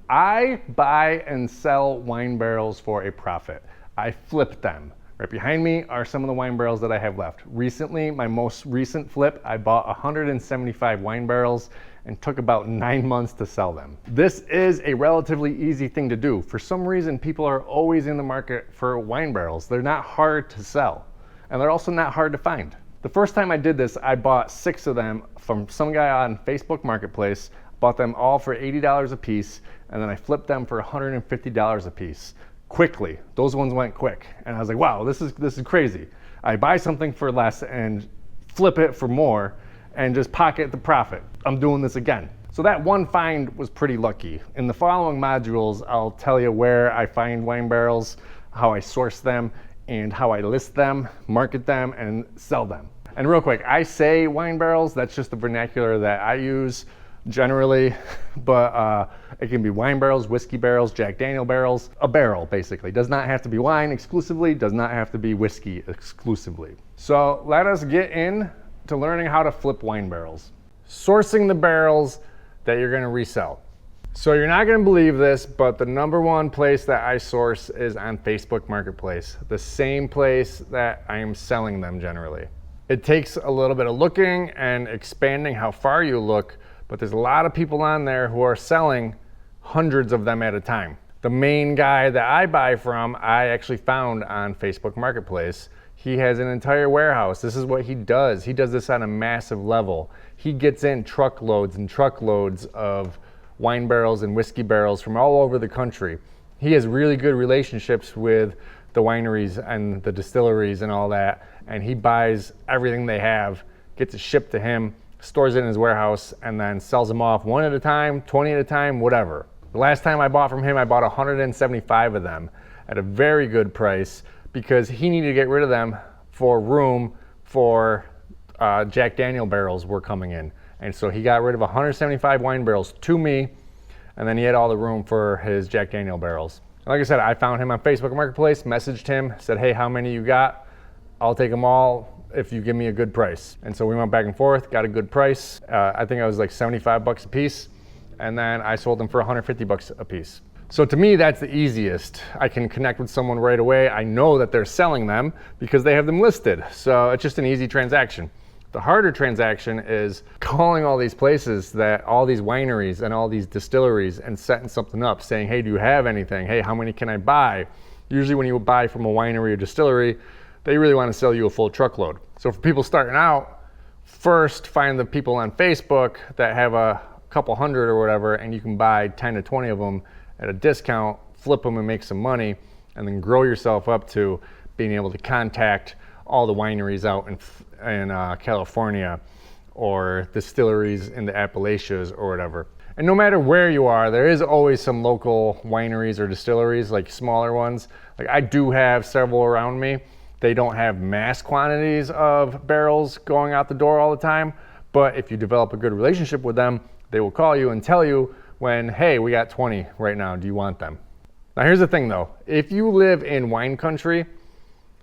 I buy and sell wine barrels for a profit. I flip them. Right behind me are some of the wine barrels that I have left. Recently, my most recent flip, I bought 175 wine barrels and took about 9 months to sell them. This is a relatively easy thing to do. For some reason, people are always in the market for wine barrels. They're not hard to sell, and they're also not hard to find. The first time I did this, I bought 6 of them from some guy on Facebook Marketplace, bought them all for $80 a piece, and then I flipped them for $150 a piece. Quickly. Those ones went quick. And I was like, wow, this is crazy. I buy something for less and flip it for more and just pocket the profit. I'm doing this again. So that one find was pretty lucky. In the following modules, I'll tell you where I find wine barrels, how I source them, and how I list them, market them, and sell them. And real quick, I say wine barrels, that's just the vernacular that I use generally, but it can be wine barrels, whiskey barrels, Jack Daniel barrels, a barrel basically. Does not have to be wine exclusively, does not have to be whiskey exclusively. So let us get in to learning how to flip wine barrels. Sourcing the barrels that you're gonna resell. So you're not gonna believe this, but the #1 place that I source is on Facebook Marketplace, the same place that I am selling them generally. It takes a little bit of looking and expanding how far you look, but there's a lot of people on there who are selling hundreds of them at a time. The main guy that I buy from, I actually found on Facebook Marketplace. He has an entire warehouse. This is what he does. He does this on a massive level. He gets in truckloads and truckloads of wine barrels and whiskey barrels from all over the country. He has really good relationships with the wineries and the distilleries and all that, and he buys everything they have, gets it shipped to him, stores it in his warehouse, and then sells them off one at a time, 20 at a time, whatever. The last time I bought from him, I bought 175 of them at a very good price because he needed to get rid of them for room for Jack Daniel barrels were coming in. And so he got rid of 175 wine barrels to me, and then he had all the room for his Jack Daniel barrels. And like I said, I found him on Facebook Marketplace, messaged him, said, hey, how many you got? I'll take them all if you give me a good price. And so we went back and forth, got a good price. I think I was like 75 bucks a piece. And then I sold them for 150 bucks a piece. So to me, that's the easiest. I can connect with someone right away. I know that they're selling them because they have them listed. So it's just an easy transaction. The harder transaction is calling all these places, that all these wineries and all these distilleries, and setting something up saying, hey, do you have anything? Hey, how many can I buy? Usually when you buy from a winery or distillery, they really want to sell you a full truckload. So for people starting out, first find the people on Facebook that have a couple hundred or whatever, and you can buy 10 to 20 of them at a discount, flip them and make some money, and then grow yourself up to being able to contact all the wineries out in California or distilleries in the Appalachians or whatever. And no matter where you are, there is always some local wineries or distilleries, like smaller ones. Like I do have several around me. They don't have mass quantities of barrels going out the door all the time, but if you develop a good relationship with them, they will call you and tell you when, hey, we got 20 right now, do you want them? Now here's the thing though, if you live in wine country,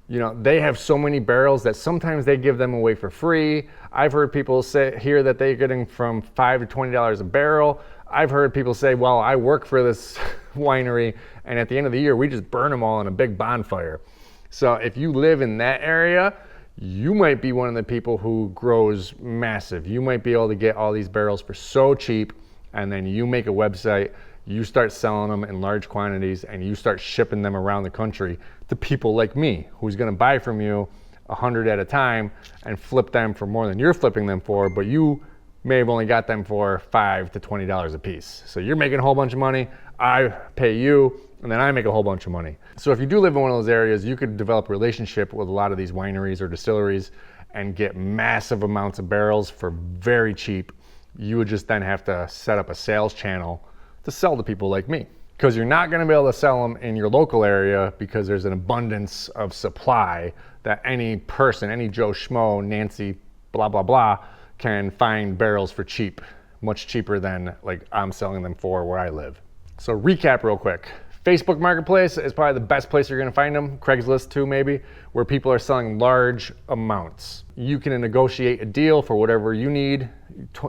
you know, they have so many barrels that sometimes they give them away for free. I've heard people say here that they're getting from $5 to $20 a barrel. I've heard people say, well, I work for this winery, and at the end of the year, we just burn them all in a big bonfire. So if you live in that area, you might be one of the people who grows massive. You might be able to get all these barrels for so cheap, and then you make a website, you start selling them in large quantities, and you start shipping them around the country to people like me, who's gonna buy from you 100 at a time and flip them for more than you're flipping them for, but you may have only got them for $5 to $20 a piece. So you're making a whole bunch of money, I pay you, and then I make a whole bunch of money. So if you do live in one of those areas, you could develop a relationship with a lot of these wineries or distilleries and get massive amounts of barrels for very cheap. You would just then have to set up a sales channel to sell to people like me. Because you're not gonna be able to sell them in your local area because there's an abundance of supply that any person, any Joe Schmo, Nancy, blah, blah, blah, can find barrels for cheap, much cheaper than like I'm selling them for where I live. So recap real quick. Facebook Marketplace is probably the best place you're gonna find them. Craigslist too, maybe, where people are selling large amounts. You can negotiate a deal for whatever you need,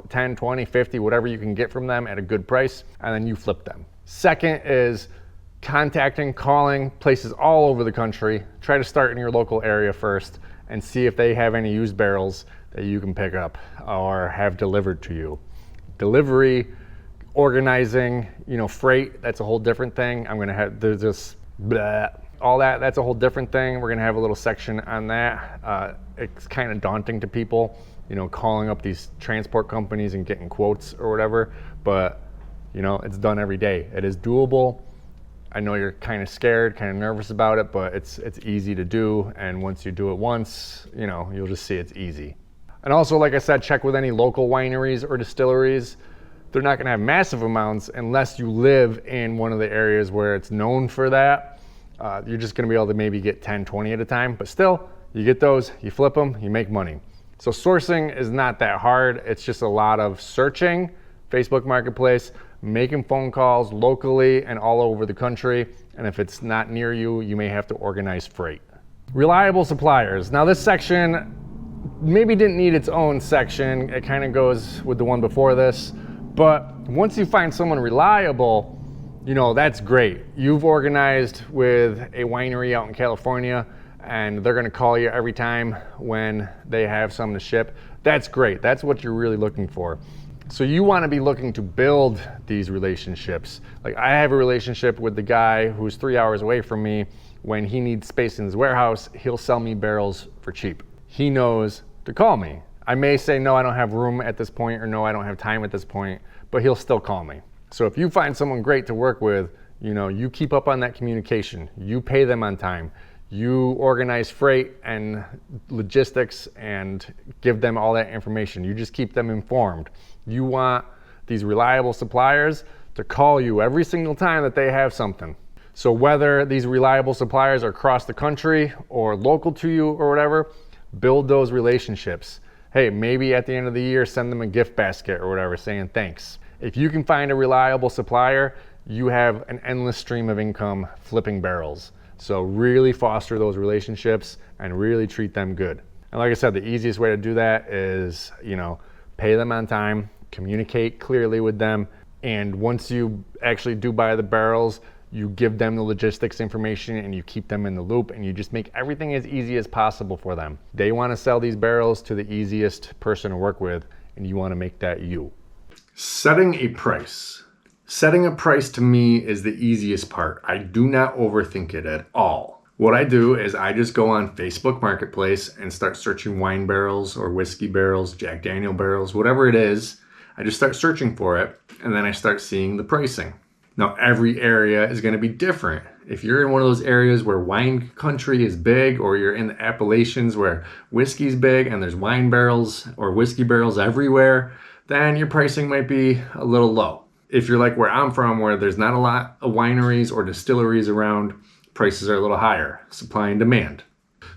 10, 20, 50, whatever you can get from them at a good price, and then you flip them. Second is contacting, calling places all over the country. Try to start in your local area first and see if they have any used barrels that you can pick up or have delivered to you. Delivery, organizing, freight, that's a whole different thing. There's this, all that's a whole different thing. We're gonna have a little section on that. It's kind of daunting to people, calling up these transport companies and getting quotes or whatever, but it's done every day. It is doable. I know you're kind of scared, kind of nervous about it, but it's easy to do. And once you do it once, you'll just see it's easy. And also, like I said, check with any local wineries or distilleries. They're not gonna have massive amounts unless you live in one of the areas where it's known for that. You're just gonna be able to maybe get 10, 20 at a time, but still, you get those, you flip them, you make money. So sourcing is not that hard. It's just a lot of searching, Facebook Marketplace, making phone calls locally and all over the country. And if it's not near you, you may have to organize freight. Reliable suppliers. Now this section maybe didn't need its own section. It kind of goes with the one before this. But once you find someone reliable, that's great. You've organized with a winery out in California and they're gonna call you every time when they have some to ship. That's great. That's what you're really looking for. So you want to be looking to build these relationships. Like I have a relationship with the guy who's 3 hours away from me. When he needs space in his warehouse, he'll sell me barrels for cheap. He knows to call me. I may say, no, I don't have room at this point, or no, I don't have time at this point, but he'll still call me. So if you find someone great to work with, you keep up on that communication. You pay them on time. You organize freight and logistics and give them all that information. You just keep them informed. You want these reliable suppliers to call you every single time that they have something. So whether these reliable suppliers are across the country or local to you or whatever, build those relationships. Hey, maybe at the end of the year, send them a gift basket or whatever saying thanks. If you can find a reliable supplier, you have an endless stream of income flipping barrels. So really foster those relationships and really treat them good. And like I said, the easiest way to do that is, pay them on time, communicate clearly with them, and once you actually do buy the barrels, you give them the logistics information and you keep them in the loop and you just make everything as easy as possible for them. They want to sell these barrels to the easiest person to work with, and you want to make that you. Setting a price. Setting a price to me is the easiest part. I do not overthink it at all. What I do is I just go on Facebook Marketplace and start searching wine barrels or whiskey barrels, Jack Daniel barrels, whatever it is. I just start searching for it and then I start seeing the pricing. Now every area is going to be different. If you're in one of those areas where wine country is big, or you're in the Appalachians where whiskey's big and there's wine barrels or whiskey barrels everywhere, then your pricing might be a little low. If you're like where I'm from, where there's not a lot of wineries or distilleries around, prices are a little higher, supply and demand.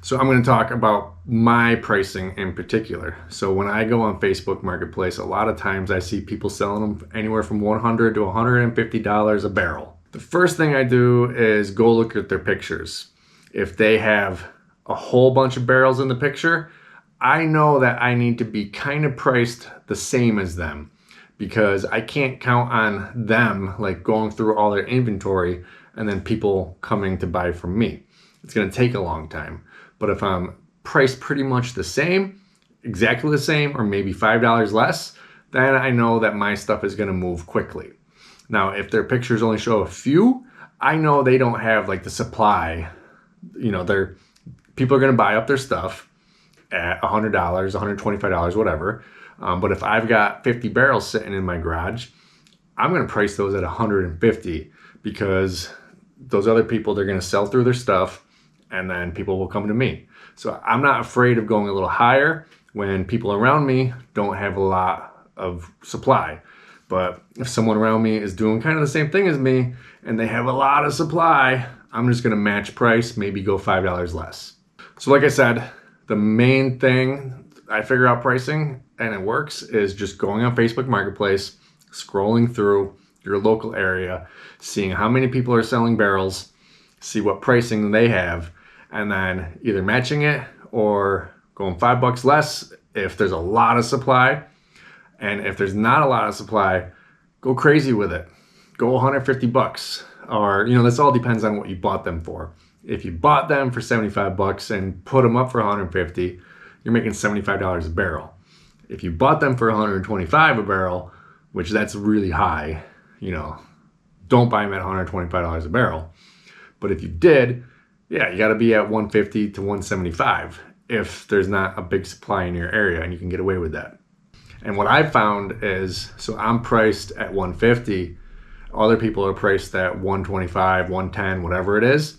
So I'm going to talk about my pricing in particular. So when I go on Facebook Marketplace, a lot of times I see people selling them anywhere from $100 to $150 a barrel. The first thing I do is go look at their pictures. If they have a whole bunch of barrels in the picture, I know that I need to be kind of priced the same as them, because I can't count on them like going through all their inventory and then people coming to buy from me. It's gonna take a long time. But if I'm priced pretty much the same, exactly the same, or maybe $5 less, then I know that my stuff is gonna move quickly. Now, if their pictures only show a few, I know they don't have like the supply. People are gonna buy up their stuff at $100, $125, whatever. But if I've got 50 barrels sitting in my garage, I'm gonna price those at 150, because those other people, they're gonna sell through their stuff and then people will come to me. So I'm not afraid of going a little higher when people around me don't have a lot of supply. But if someone around me is doing kind of the same thing as me and they have a lot of supply, I'm just gonna match price, maybe go $5 less. So like I said, the main thing I figure out pricing and it works is just going on Facebook Marketplace, scrolling through your local area, seeing how many people are selling barrels, see what pricing they have, and then either matching it or going $5 less if there's a lot of supply. And if there's not a lot of supply, go crazy with it. go 150 bucks. Or, this all depends on what you bought them for. If you bought them for 75 bucks and put them up for 150, you're making $75 a barrel. If you bought them for 125 a barrel, which that's really high, don't buy them at $125 a barrel. But if you did, yeah, you got to be at 150 to 175 if there's not a big supply in your area, and you can get away with that. And what I've found is, so I'm priced at 150, other people are priced at 125, 110, whatever it is.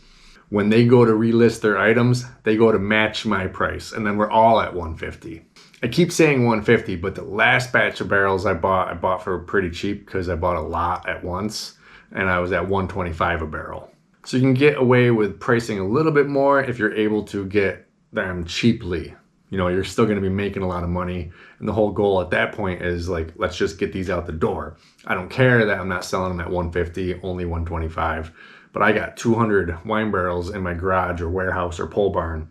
When they go to relist their items, they go to match my price, and then we're all at 150. I keep saying 150, but the last batch of barrels I bought for pretty cheap because I bought a lot at once, and I was at 125 a barrel. So you can get away with pricing a little bit more if you're able to get them cheaply. You're still going to be making a lot of money, and the whole goal at that point is like, let's just get these out the door. I don't care that I'm not selling them at 150, only 125. But I got 200 wine barrels in my garage or warehouse or pole barn.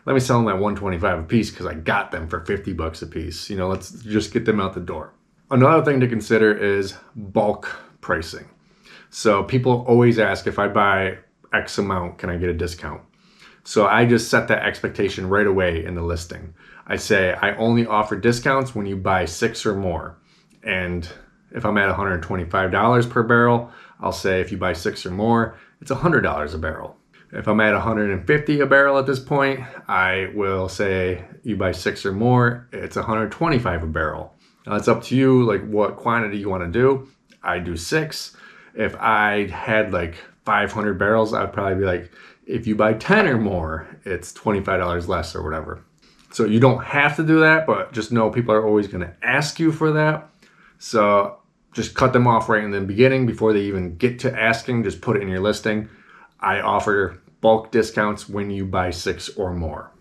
Let me sell them at 125 a piece because I got them for 50 bucks a piece. Let's just get them out the door. Another thing to consider is bulk pricing. So people always ask, if I buy X amount, can I get a discount? So I just set that expectation right away in the listing. I say I only offer discounts when you buy 6 or more. And if I'm at $125 per barrel, I'll say if you buy 6 or more, it's $100 a barrel. If I'm at $150 a barrel at this point, I will say you buy 6 or more, it's $125 a barrel. Now it's up to you, like what quantity you want to do. I do 6. If I had like 500 barrels, I'd probably be like, if you buy 10 or more, it's $25 less or whatever. So you don't have to do that, but just know people are always going to ask you for that. So just cut them off right in the beginning before they even get to asking. Just put it in your listing. I offer bulk discounts when you buy 6 or more.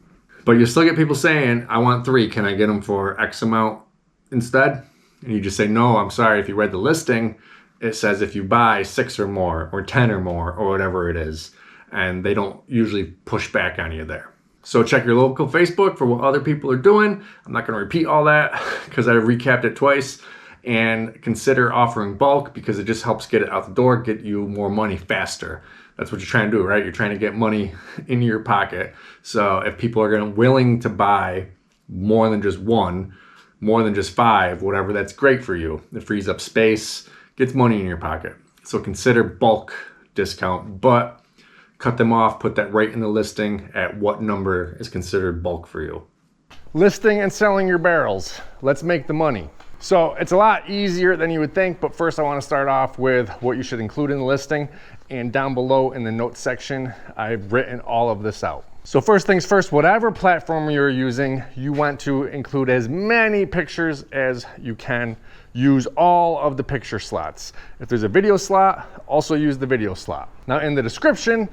But you still get people saying, I want 3. Can I get them for X amount instead? And you just say, no, I'm sorry. If you read the listing, it says if you buy 6 or more or 10 or more or whatever it is. And they don't usually push back on you there. So check your local Facebook for what other people are doing. I'm not going to repeat all that because I recapped it twice. And consider offering bulk because it just helps get it out the door, get you more money faster. That's what you're trying to do, right? You're trying to get money in your pocket. So if people are willing to buy more than just 1, more than just 5, whatever, that's great for you. It frees up space, gets money in your pocket. So consider bulk discount, but cut them off, put that right in the listing at what number is considered bulk for you. Listing and selling your barrels. Let's make the money. So it's a lot easier than you would think, but first I want to start off with what you should include in the listing. And down below in the notes section, I've written all of this out. So first things first, whatever platform you're using, you want to include as many pictures as you can. Use all of the picture slots. If there's a video slot, also use the video slot. Now in the description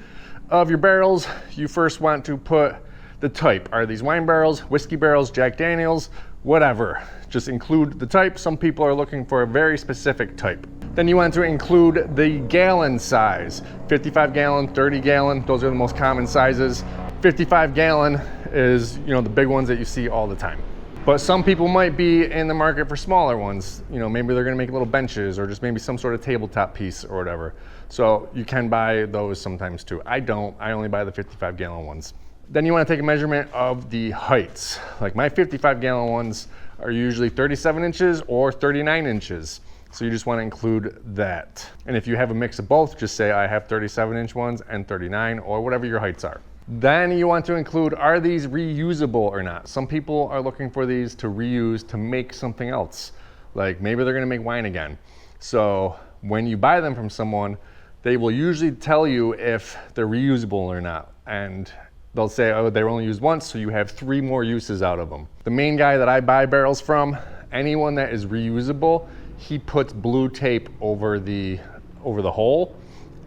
of your barrels, you first want to put the type. Are these wine barrels, whiskey barrels, Jack Daniels, whatever. Just include the type. Some people are looking for a very specific type. Then you want to include the gallon size. 55 gallon, 30 gallon, those are the most common sizes. 55 gallon is, the big ones that you see all the time. But some people might be in the market for smaller ones. Maybe they're gonna make little benches or just maybe some sort of tabletop piece or whatever. So you can buy those sometimes too. I don't, I only buy the 55 gallon ones. Then you wanna take a measurement of the heights. Like my 55 gallon ones are usually 37 inches or 39 inches. So you just wanna include that. And if you have a mix of both, just say I have 37-inch ones and 39 or whatever your heights are. Then you want to include, are these reusable or not? Some people are looking for these to reuse to make something else. Like maybe they're gonna make wine again. So when you buy them from someone, they will usually tell you if they're reusable or not. And they'll say, oh, they were only used once, so you have 3 more uses out of them. The main guy that I buy barrels from, anyone that is reusable, he puts blue tape over the hole.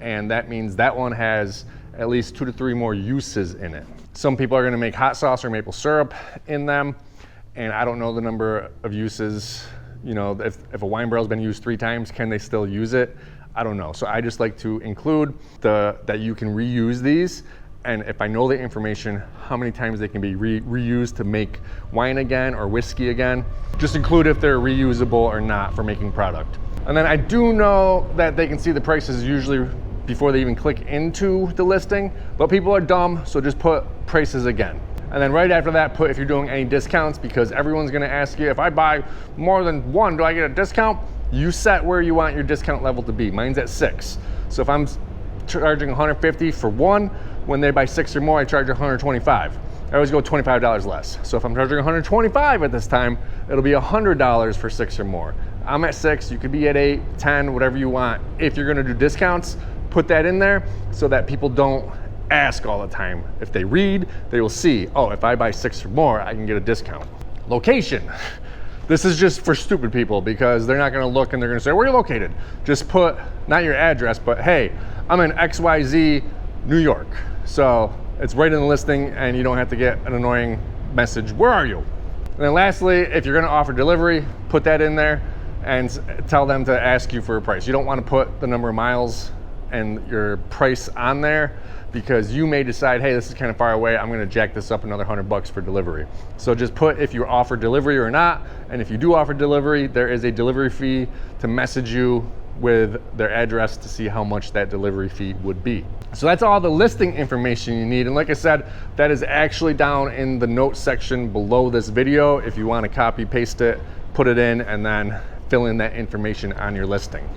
And that means that one has at least 2 to 3 more uses in it. Some people are gonna make hot sauce or maple syrup in them, and I don't know the number of uses. If a wine barrel's been used 3 times, can they still use it? I don't know. So I just like to include that you can reuse these, and if I know the information, how many times they can be reused to make wine again or whiskey again. Just include if they're reusable or not for making product. And then I do know that they can see the prices usually before they even click into the listing, but people are dumb, so just put prices again. And then right after that, put if you're doing any discounts, because everyone's gonna ask you, if I buy more than one, do I get a discount? You set where you want your discount level to be. Mine's at 6. So if I'm charging 150 for one, when they buy 6 or more, I charge 125. I always go $25 less. So if I'm charging 125 at this time, it'll be $100 for 6 or more. I'm at 6, you could be at 8, 10, whatever you want. If you're gonna do discounts, put that in there so that people don't ask all the time. If they read, they will see, oh, if I buy 6 or more, I can get a discount. Location. This is just for stupid people because they're not gonna look and they're gonna say, where are you located? Just put, not your address, but hey, I'm in XYZ, New York. So it's right in the listing and you don't have to get an annoying message, where are you? And then lastly, if you're gonna offer delivery, put that in there and tell them to ask you for a price. You don't wanna put the number of miles and your price on there because you may decide, hey, this is kind of far away, I'm gonna jack this up another $100 for delivery. So just put if you offer delivery or not, and if you do offer delivery, there is a delivery fee to message you with their address to see how much that delivery fee would be. So that's all the listing information you need. And like I said, that is actually down in the notes section below this video. If you wanna copy, paste it, put it in, and then fill in that information on your listing.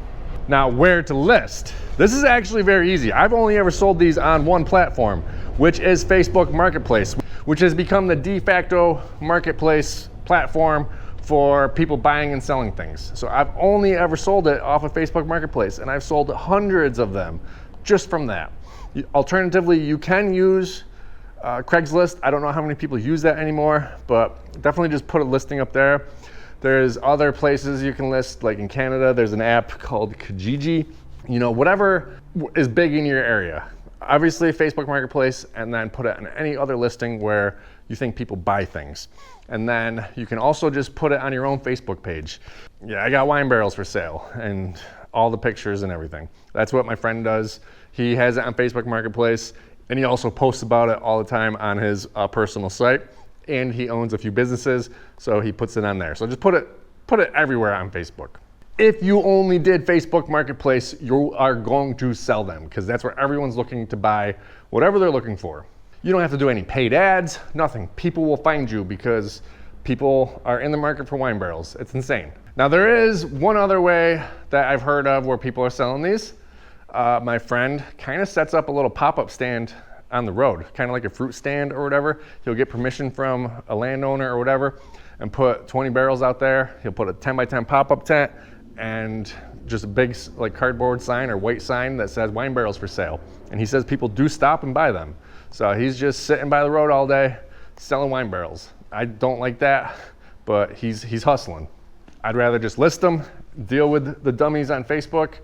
Now, where to list? This is actually very easy. I've only ever sold these on one platform, which is Facebook Marketplace, which has become the de facto marketplace platform for people buying and selling things. So I've only ever sold it off of Facebook Marketplace, and I've sold hundreds of them just from that. Alternatively, you can use Craigslist. I don't know how many people use that anymore, but definitely just put a listing up there. There's other places you can list, like in Canada, there's an app called Kijiji. You know, whatever is big in your area. Obviously, Facebook Marketplace, and then put it on any other listing where you think people buy things. And then you can also just put it on your own Facebook page. Yeah, I got wine barrels for sale, and all the pictures and everything. That's what my friend does. He has it on Facebook Marketplace, and he also posts about it all the time on his personal site. And he owns a few businesses, so he puts it on there. So just put it everywhere on Facebook. If you only did Facebook Marketplace, you are going to sell them because that's where everyone's looking to buy whatever they're looking for. You don't have to do any paid ads, nothing. People will find you because people are in the market for wine barrels. It's insane. Now there is one other way that I've heard of where people are selling these. My friend kind of sets up a little pop-up stand on the road, kind of like a fruit stand or whatever. He'll get permission from a landowner or whatever and put 20 barrels out there. He'll put a 10 by 10 pop-up tent and just a big like cardboard sign or white sign that says wine barrels for sale. And he says people do stop and buy them. So he's just sitting by the road all day selling wine barrels. I don't like that, but he's hustling. I'd rather just list them, deal with the dummies on Facebook,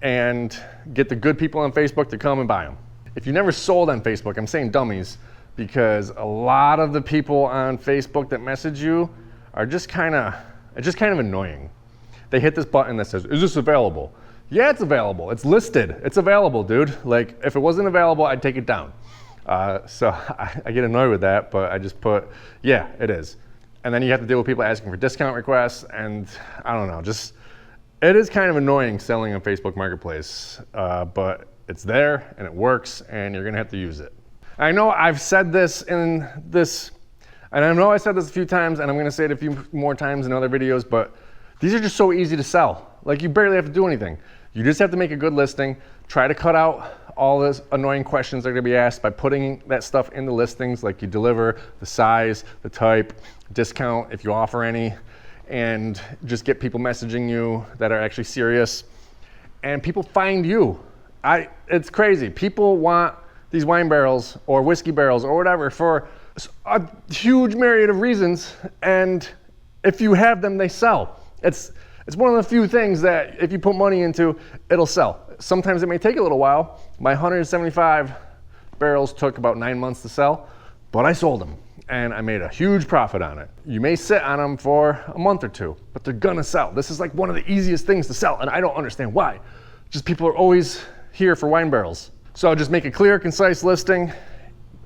and get the good people on Facebook to come and buy them. If you never sold on Facebook, I'm saying dummies because a lot of the people on Facebook that message you are just kind of annoying. They hit this button that says, is this available? Yeah, it's available. It's listed. It's available, dude. Like, if it wasn't available, I'd take it down. So I get annoyed with that, but I just put, yeah, it is. And then you have to deal with people asking for discount requests, and I don't know, just, it is kind of annoying selling on Facebook Marketplace, but it's there and it works and you're gonna have to use it. I know I've said this and I know I said this a few times and I'm gonna say it a few more times in other videos, but these are just so easy to sell. Like you barely have to do anything. You just have to make a good listing, try to cut out all those annoying questions that are gonna be asked by putting that stuff in the listings, like you deliver, the size, the type, discount if you offer any, and just get people messaging you that are actually serious. And people find you. It's crazy. People want these wine barrels or whiskey barrels or whatever for a huge myriad of reasons, and if you have them, they sell. It's one of the few things that if you put money into, it'll sell. Sometimes it may take a little while. My 175 barrels took about 9 months to sell, but I sold them and I made a huge profit on it. You may sit on them for a month or two, but they're gonna sell. This is like one of the easiest things to sell, and I don't understand why. Just people are always here for wine barrels. So just make a clear, concise listing,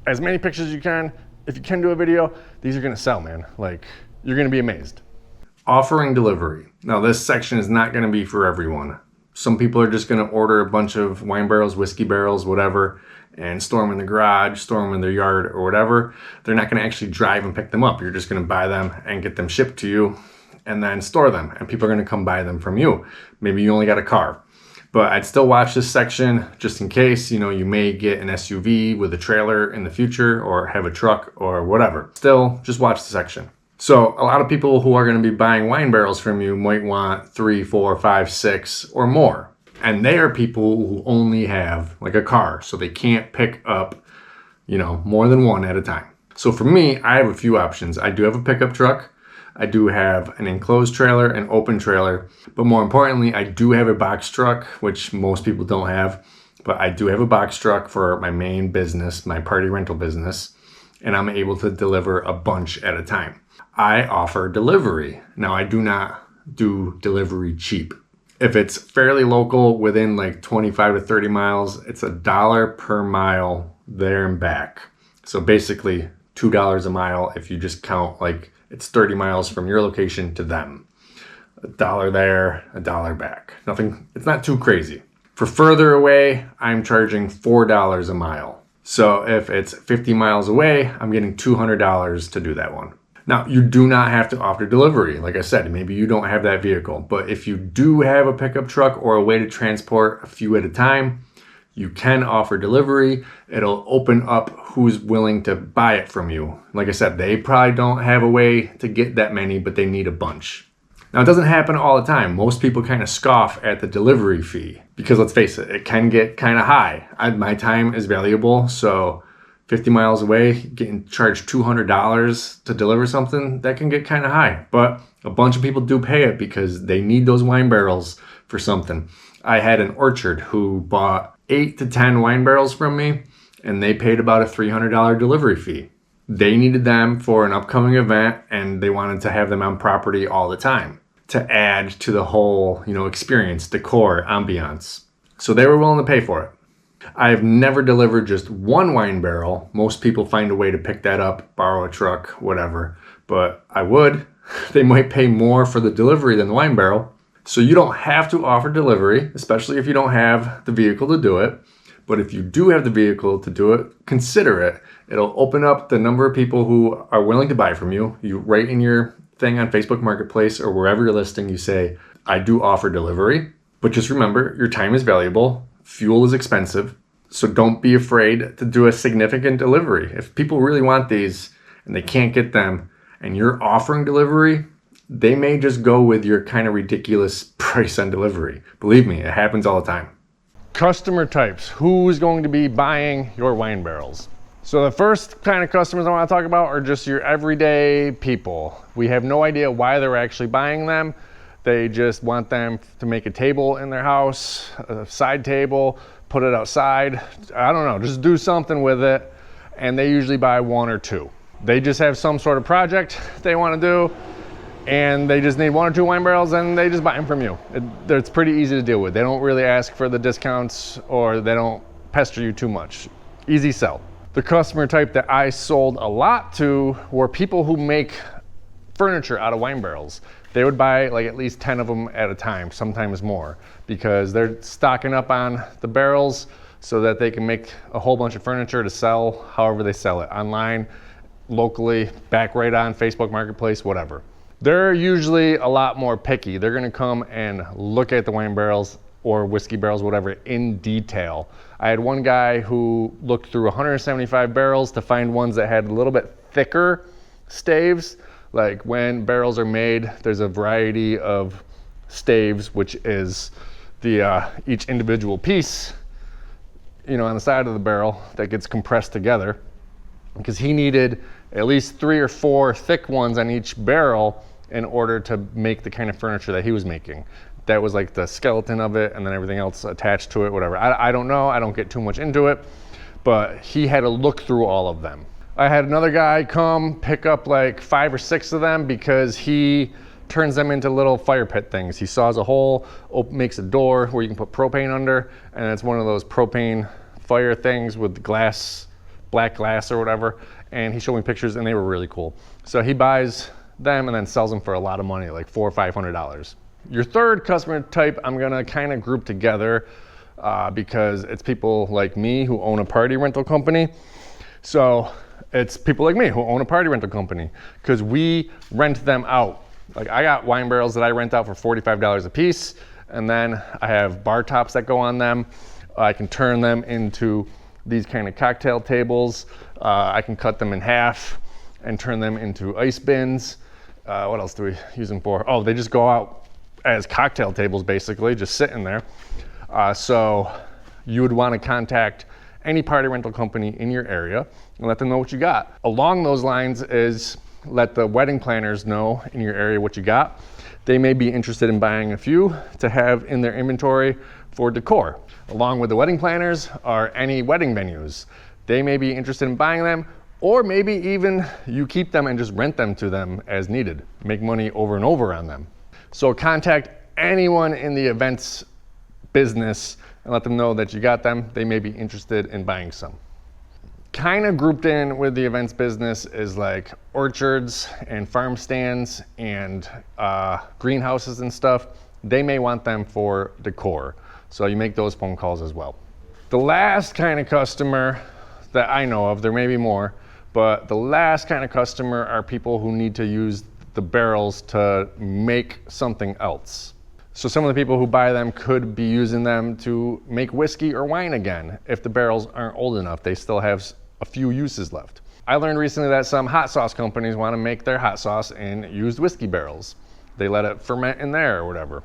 as many pictures as you can. If you can do a video, these are gonna sell, man. Like, you're gonna be amazed. Offering delivery. Now this section is not going to be for everyone. Some people are just going to order a bunch of wine barrels, whiskey barrels, whatever, and store them in the garage, store them in their yard or whatever. They're not going to actually drive and pick them up. You're just going to buy them and get them shipped to you and then store them. And people are going to come buy them from you. Maybe you only got a car. But I'd still watch this section just in case, you may get an SUV with a trailer in the future or have a truck or whatever. Still, just watch the section. So a lot of people who are going to be buying wine barrels from you might want 3, 4, 5, 6 or more. And they are people who only have like a car, so they can't pick up, more than one at a time. So for me, I have a few options. I do have a pickup truck. I do have an enclosed trailer, an open trailer, but more importantly, I do have a box truck, which most people don't have, but I do have a box truck for my main business, my party rental business, and I'm able to deliver a bunch at a time. I offer delivery. Now, I do not do delivery cheap. If it's fairly local, within like 25 to 30 miles, it's $1 per mile there and back. So basically $2 a mile if you just count like it's 30 miles from your location to them. $1 there, $1 back. Nothing, it's not too crazy. For further away, I'm charging $4 a mile. So if it's 50 miles away, I'm getting $200 to do that one. Now, you do not have to offer delivery. Like I said, maybe you don't have that vehicle, but if you do have a pickup truck or a way to transport a few at a time, you can offer delivery. It'll open up who's willing to buy it from you. Like I said, they probably don't have a way to get that many, but they need a bunch. Now, it doesn't happen all the time. Most people kind of scoff at the delivery fee because let's face it, it can get kind of high. My time is valuable, so 50 miles away, getting charged $200 to deliver something, that can get kind of high. But a bunch of people do pay it because they need those wine barrels for something. I had an orchard who bought 8 to 10 wine barrels from me, and they paid about a $300 delivery fee. They needed them for an upcoming event, and they wanted to have them on property all the time to add to the whole, experience, decor, ambiance. So they were willing to pay for it. I've never delivered just one wine barrel. Most people find a way to pick that up, borrow a truck, whatever. But I would. They might pay more for the delivery than the wine barrel. So you don't have to offer delivery, especially if you don't have the vehicle to do it. But if you do have the vehicle to do it, consider it. It'll open up the number of people who are willing to buy from you. You write in your thing on Facebook Marketplace or wherever you're listing, you say, I do offer delivery. But just remember, your time is valuable. Fuel is expensive, so don't be afraid to do a significant delivery. If people really want these and they can't get them and you're offering delivery, they may just go with your kind of ridiculous price on delivery. Believe me, it happens all the time. Customer types. Who's going to be buying your wine barrels? So the first kind of customers I want to talk about are just your everyday people. We have no idea why they're actually buying them. They just want them to make a table in their house, a side table, put it outside. I don't know, just do something with it. And they usually buy 1 or 2. They just have some sort of project they want to do, and they just need 1 or 2 wine barrels, and they just buy them from you. It's pretty easy to deal with. They don't really ask for the discounts, or they don't pester you too much. Easy sell. The customer type that I sold a lot to were people who make furniture out of wine barrels. They would buy like at least 10 of them at a time, sometimes more, because they're stocking up on the barrels so that they can make a whole bunch of furniture to sell however they sell it, online, locally, back right on Facebook Marketplace, whatever. They're usually a lot more picky. They're gonna come and look at the wine barrels or whiskey barrels, whatever, in detail. I had one guy who looked through 175 barrels to find ones that had a little bit thicker staves. Like when barrels are made, there's a variety of staves, which is the each individual piece, on the side of the barrel that gets compressed together. Because he needed at least 3 or 4 thick ones on each barrel in order to make the kind of furniture that he was making. That was like the skeleton of it, and then everything else attached to it, whatever. I don't know, I don't get too much into it, but he had to look through all of them. I had another guy come pick up like 5 or 6 of them because he turns them into little fire pit things. He saws a hole, makes a door where you can put propane under, and it's one of those propane fire things with glass, black glass or whatever, and he showed me pictures and they were really cool. So he buys them and then sells them for a lot of money, like $400 or $500. Your third customer type I'm gonna kind of group together because it's people like me who own a party rental company. So it's people like me who own a party rental company because we rent them out. Like I got wine barrels that I rent out for $45 a piece, and then I have bar tops that go on them. I can turn them into these kind of cocktail tables. I can cut them in half and turn them into ice bins. What else do we use them for? Oh, they just go out as cocktail tables basically, just sitting there. So you would want to contact any party rental company in your area and let them know what you got. Along those lines is let the wedding planners know in your area what you got. They may be interested in buying a few to have in their inventory for decor. Along with the wedding planners are any wedding venues. They may be interested in buying them, or maybe even you keep them and just rent them to them as needed. Make money over and over on them. So contact anyone in the events business and let them know that you got them. They may be interested in buying some. Kind of grouped in with the events business is like orchards and farm stands and greenhouses and stuff. They may want them for decor. So you make those phone calls as well. The last kind of customer that I know of, there may be more, but the last kind of customer are people who need to use the barrels to make something else. So some of the people who buy them could be using them to make whiskey or wine again. If the barrels aren't old enough, they still have a few uses left. I learned recently that some hot sauce companies want to make their hot sauce in used whiskey barrels. They let it ferment in there or whatever.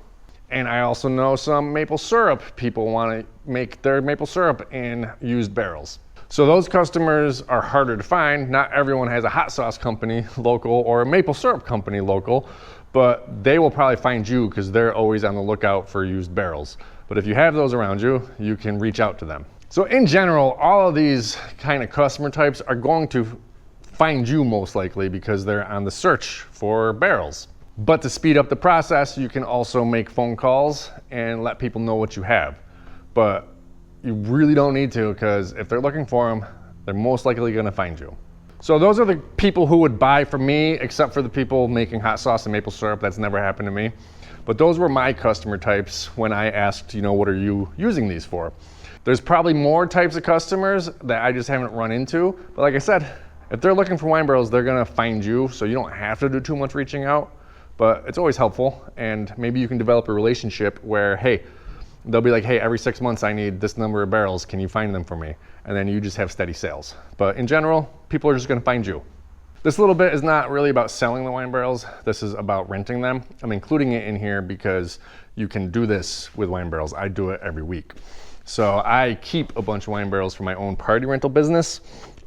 And I also know some maple syrup people want to make their maple syrup in used barrels. So those customers are harder to find. Not everyone has a hot sauce company local or a maple syrup company local, but they will probably find you because they're always on the lookout for used barrels. But if you have those around you, you can reach out to them. So in general, all of these kind of customer types are going to find you most likely because they're on the search for barrels. But to speed up the process, you can also make phone calls and let people know what you have. But you really don't need to, because if they're looking for them, they're most likely gonna find you. So those are the people who would buy from me, except for the people making hot sauce and maple syrup. That's never happened to me. But those were my customer types when I asked, what are you using these for? There's probably more types of customers that I just haven't run into. But like I said, if they're looking for wine barrels, they're gonna find you, so you don't have to do too much reaching out. But it's always helpful, and maybe you can develop a relationship where, hey, they'll be like, hey, every 6 months I need this number of barrels, can you find them for me? And then you just have steady sales. But in general, people are just gonna find you. This little bit is not really about selling the wine barrels, this is about renting them. I'm including it in here because you can do this with wine barrels. I do it every week. So I keep a bunch of wine barrels for my own party rental business,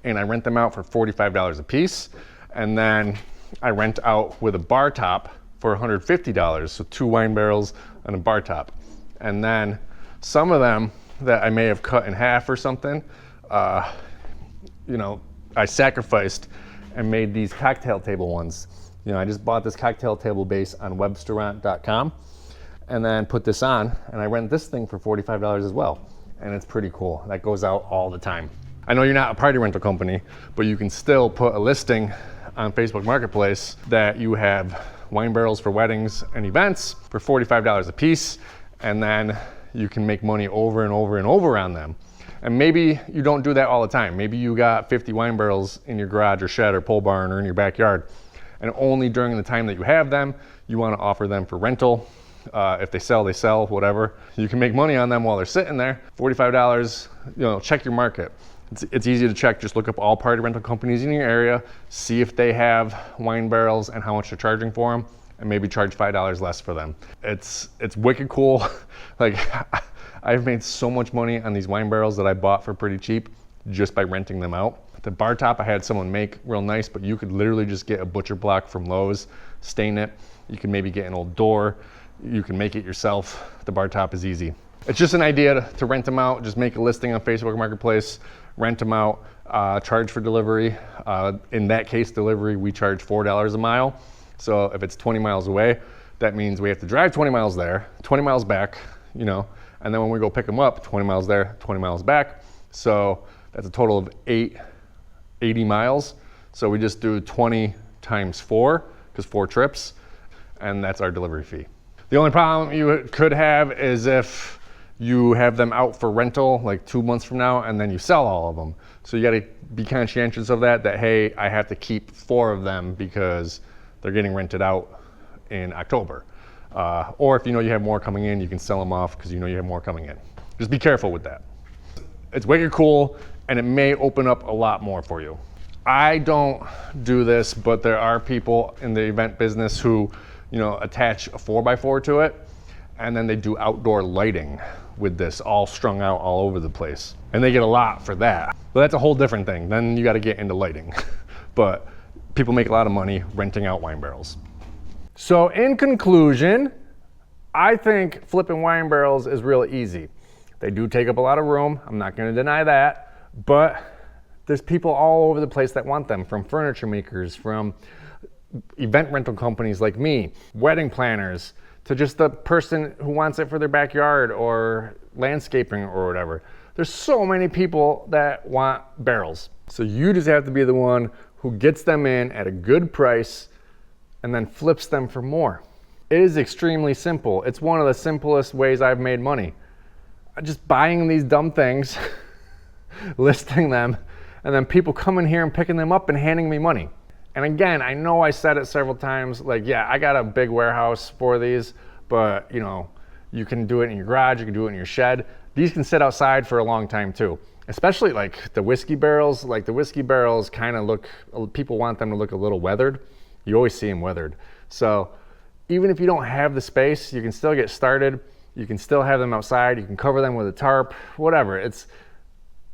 and I rent them out for $45 a piece. And then I rent out with a bar top for $150, so 2 wine barrels and a bar top. And then some of them that I may have cut in half or something, I sacrificed and made these cocktail table ones. I just bought this cocktail table base on webstaurant.com and then put this on, and I rent this thing for $45 as well. And it's pretty cool. That goes out all the time. I know you're not a party rental company, but you can still put a listing on Facebook Marketplace that you have wine barrels for weddings and events for $45 a piece, and then you can make money over and over and over on them. And maybe you don't do that all the time. Maybe you got 50 wine barrels in your garage or shed or pole barn or in your backyard, and only during the time that you have them, you want to offer them for rental. If they sell, they sell, whatever. You can make money on them while they're sitting there. $45, check your market. It's easy to check. Just look up all party rental companies in your area, see if they have wine barrels and how much they're charging for them, and maybe charge $5 less for them. It's wicked cool. Like, I've made so much money on these wine barrels that I bought for pretty cheap just by renting them out. The bar top I had someone make real nice, but you could literally just get a butcher block from Lowe's, stain it. You can maybe get an old door. You can make it yourself. The bar top is easy. It's just an idea to rent them out. Just make a listing on Facebook Marketplace, rent them out, charge for delivery. In that case, delivery, we charge $4 a mile. So if it's 20 miles away, that means we have to drive 20 miles there, 20 miles back, and then when we go pick them up, 20 miles there, 20 miles back. So that's a total of 80 miles. So we just do 20 times 4, because 4 trips, and that's our delivery fee. The only problem you could have is if you have them out for rental like 2 months from now and then you sell all of them. So you gotta be conscientious of that, hey, I have to keep 4 of them because they're getting rented out in October. Or if you know you have more coming in, you can sell them off because you know you have more coming in. Just be careful with that. It's wicked cool, and it may open up a lot more for you. I don't do this, but there are people in the event business who, attach a 4x4 to it, and then they do outdoor lighting with this all strung out all over the place. And they get a lot for that. But that's a whole different thing. Then you got to get into lighting. But people make a lot of money renting out wine barrels. So in conclusion, I think flipping wine barrels is real easy. They do take up a lot of room. I'm not going to deny that. But there's people all over the place that want them, from furniture makers, from event rental companies like me, wedding planners, to just the person who wants it for their backyard or landscaping or whatever. There's so many people that want barrels. So you just have to be the one who gets them in at a good price and then flips them for more. It is extremely simple. It's one of the simplest ways I've made money. Just buying these dumb things, listing them, and then people coming here and picking them up and handing me money. And again, I know I said it several times, yeah, I got a big warehouse for these, but you can do it in your garage, you can do it in your shed. These can sit outside for a long time too. Especially like the whiskey barrels. Like the whiskey barrels kind of look, people want them to look a little weathered. You always see them weathered. So even if you don't have the space, you can still get started. You can still have them outside. You can cover them with a tarp, whatever.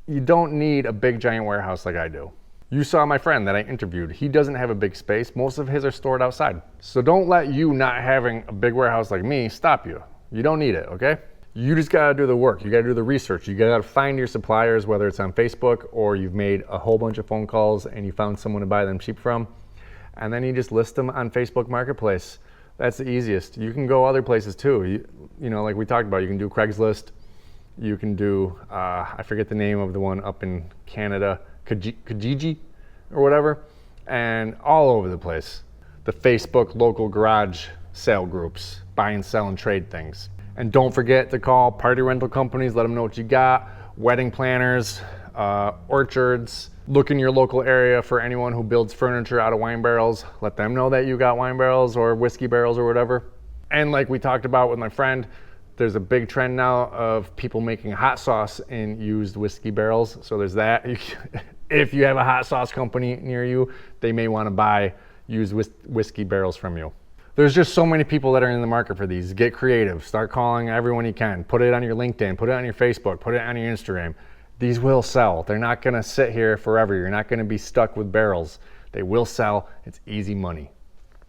You don't need a big giant warehouse like I do. You saw my friend that I interviewed. He doesn't have a big space. Most of his are stored outside. So don't let you not having a big warehouse like me stop you. You don't need it, okay? You just gotta do the work. You gotta do the research. You gotta find your suppliers, whether it's on Facebook or you've made a whole bunch of phone calls and you found someone to buy them cheap from. And then you just list them on Facebook Marketplace. That's the easiest. You can go other places too. Like we talked about, you can do Craigslist. You can do, I forget the name of the one up in Canada, Kijiji or whatever, and all over the place. The Facebook local garage sale groups, buy and sell and trade things. And don't forget to call party rental companies, let them know what you got, wedding planners, orchards. Look in your local area for anyone who builds furniture out of wine barrels. Let them know that you got wine barrels or whiskey barrels or whatever. And like we talked about with my friend, there's a big trend now of people making hot sauce in used whiskey barrels. So there's that. If you have a hot sauce company near you, they may want to buy used whiskey barrels from you. There's just so many people that are in the market for these. Get creative. Start calling everyone you can. Put it on your LinkedIn. Put it on your Facebook. Put it on your Instagram. These will sell. They're not going to sit here forever. You're not going to be stuck with barrels. They will sell. It's easy money.